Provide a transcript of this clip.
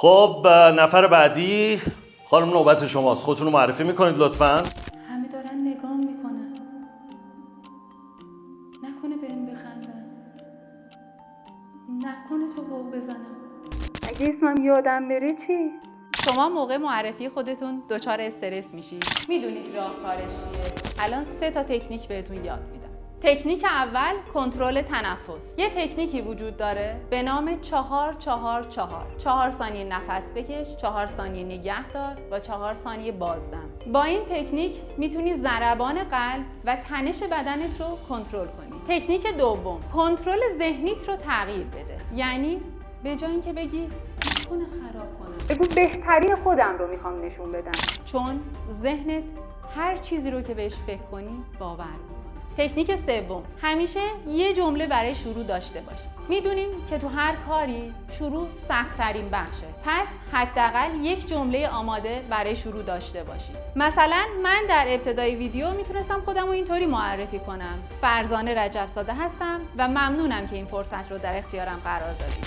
خب نفر بعدی خانم نوبت شماست. خودتون رو معرفی میکنید لطفاً. همه دارن نگام میکنن. نکنه بهم بخندن. نکنه تو بو بزنم. اگه اسمم یادم بره چی؟ شما موقع معرفی خودتون دچار استرس میشید. میدونید راهکارش چیه؟ الان 3 تا تکنیک بهتون یاد میدم. تکنیک اول کنترل تنفس. یه تکنیکی وجود داره به نام 4 4 4. 4 ثانیه نفس بکش، 4 ثانیه نگه دار و 4 ثانیه بازدم. با این تکنیک میتونی ضربان قلب و تنش بدنت رو کنترل کنی. تکنیک دوم، کنترل ذهنیت رو تغییر بده. یعنی به جای اینکه بگی نکنه خراب کنم، بگو بهترین خودم رو میخوام نشون بدم. چون ذهنت هر چیزی رو که بهش فکر کنی باور میکنه. تکنیک سوم، همیشه یه جمله برای شروع داشته باشید. میدونیم که تو هر کاری شروع سخت‌ترین بخشه. پس حداقل یک جمله آماده برای شروع داشته باشید. مثلا من در ابتدای ویدیو میتونستم خودم رو اینطوری معرفی کنم: فرزانه رجب‌زاده هستم و ممنونم که این فرصت رو در اختیارم قرار دادید.